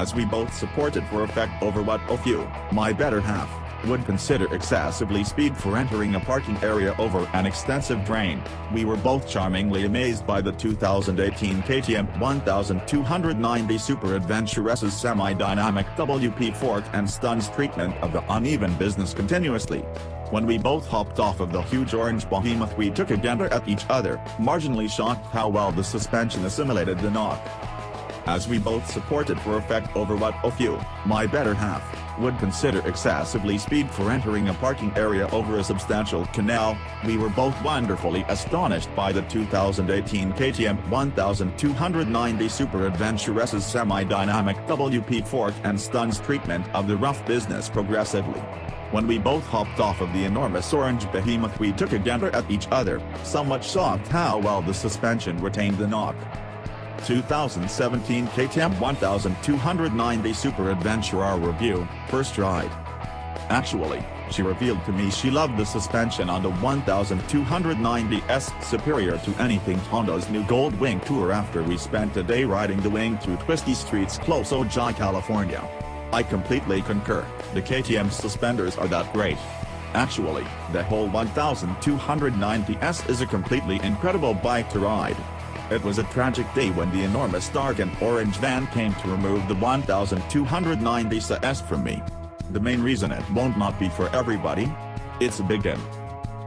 as we both supported for effect over what a few, my better half, would consider excessively speed for entering a parking area over an extensive drain. We were both charmingly amazed by the 2018 KTM 1290 Super Adventure S's semi-dynamic WP fork and stuns treatment of the uneven business continuously. When we both hopped off of the huge orange behemoth, we took a gander at each other, marginally shocked how well the suspension assimilated the knock. As we both supported for effect over what a few, my better half, would consider excessively speed for entering a parking area over a substantial canal, we were both wonderfully astonished by the 2018 KTM 1290 Super Adventure S's semi-dynamic WP fork and stuns treatment of the rough business progressively. When we both hopped off of the enormous orange behemoth, we took a gander at each other, somewhat shocked how well the suspension retained the knock. 2017 KTM 1290 Super Adventure R review, first ride. Actually, she revealed to me she loved the suspension on the 1290S, superior to anything Honda's new Gold Wing Tour, after we spent a day riding the Wing through twisty streets close to Ojai, California. I completely concur, the KTM suspenders are that great. Actually, the whole 1290S is a completely incredible bike to ride. It was a tragic day when the enormous dark and orange van came to remove the 1290S from me. The main reason it won't not be for everybody? It's a big one.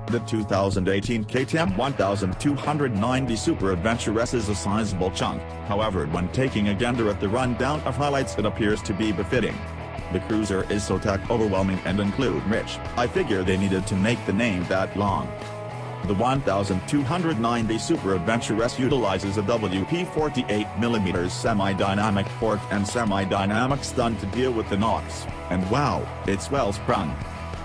The 2018 KTM 1290 Super Adventure S is a sizable chunk, however when taking a gander at the rundown of highlights it appears to be befitting. The cruiser is so tech overwhelming and include rich, I figure they needed to make the name that long. The 1290 Super Adventure S utilizes a WP 48mm semi-dynamic fork and semi-dynamic stun to deal with the knocks, and wow, it's well sprung.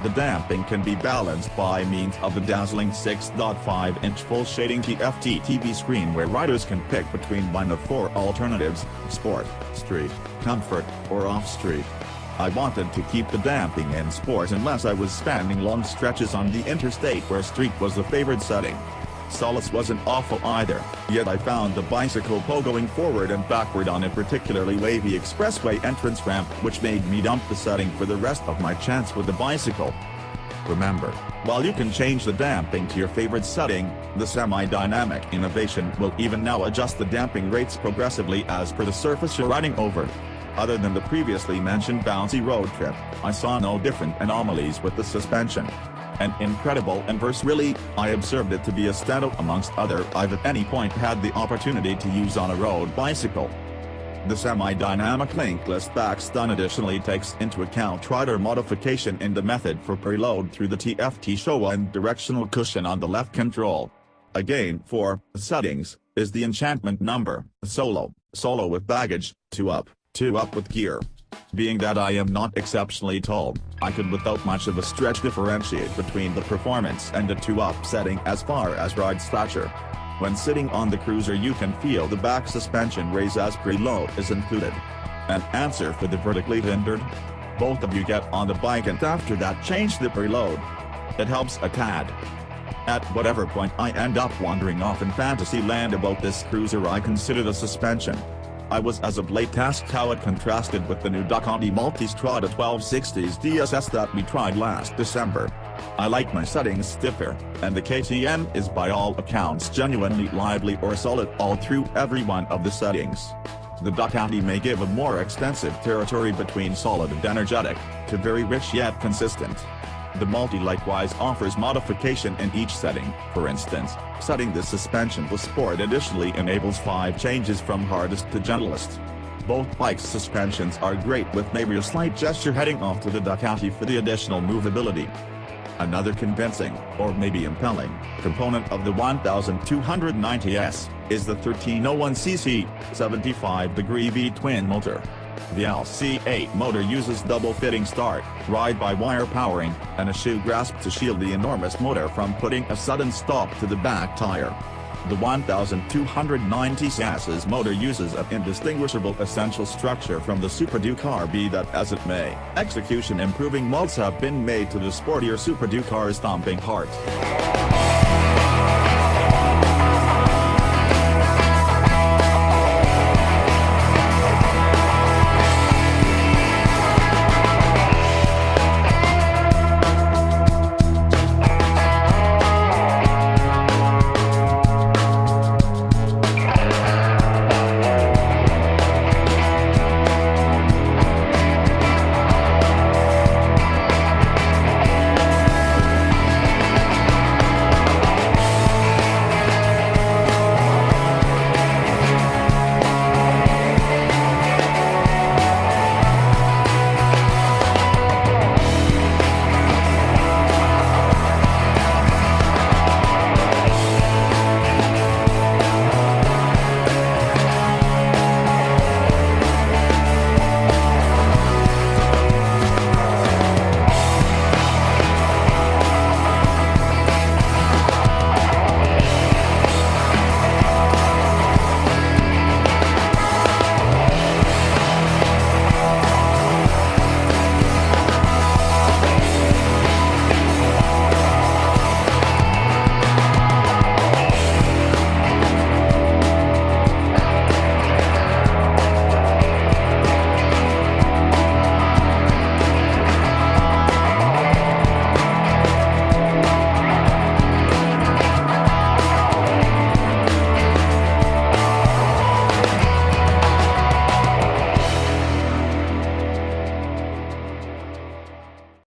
The damping can be balanced by means of the dazzling 6.5-inch full shading TFT TV screen, where riders can pick between one of four alternatives: Sport, Street, Comfort, or Off-Street. I wanted to keep the damping in Sport unless I was spanning long stretches on the interstate where Street was the favored setting. Solace wasn't awful either, yet I found the bicycle pogoing forward and backward on a particularly wavy expressway entrance ramp, which made me dump the setting for the rest of my chance with the bicycle. Remember, while you can change the damping to your favorite setting, the semi-dynamic innovation will even now adjust the damping rates progressively as per the surface you're riding over. Other than the previously mentioned bouncy road trip, I saw no different anomalies with the suspension. An incredible inverse really, I observed it to be a standout amongst other I've at any point had the opportunity to use on a road bicycle. The semi-dynamic linkless back stun additionally takes into account rider modification in the method for preload through the TFT show and directional cushion on the left control. Again, for settings, is the enchantment number, solo with baggage, 2 up with gear. Being that I am not exceptionally tall, I could without much of a stretch differentiate between the performance and the 2-up setting as far as ride stature. When sitting on the cruiser you can feel the back suspension raise as preload is included. An answer for the vertically hindered? Both of you get on the bike and after that change the preload. It helps a tad. At whatever point I end up wandering off in fantasy land about this cruiser, I consider the suspension. I was as of late asked how it contrasted with the new Ducati Multistrada 1260s DSS that we tried last December. I like my settings stiffer, and the KTM is by all accounts genuinely lively or solid all through every one of the settings. The Ducati may give a more extensive territory between solid and energetic, to very rich yet consistent. The Multi likewise offers modification in each setting. For instance, setting the suspension to Sport additionally enables 5 changes from hardest to gentlest. Both bikes' suspensions are great, with maybe a slight gesture heading off to the Ducati for the additional movability. Another convincing, or maybe impelling, component of the 1290S, is the 1301cc, 75-degree V-twin motor. The LC8 motor uses double-fitting start, ride-by-wire powering, and a shoe grasp to shield the enormous motor from putting a sudden stop to the back tire. The 1290S's motor uses an indistinguishable essential structure from the Super Duke R. Be that as it may, execution improving molds have been made to the sportier Super Duke R's thumping heart.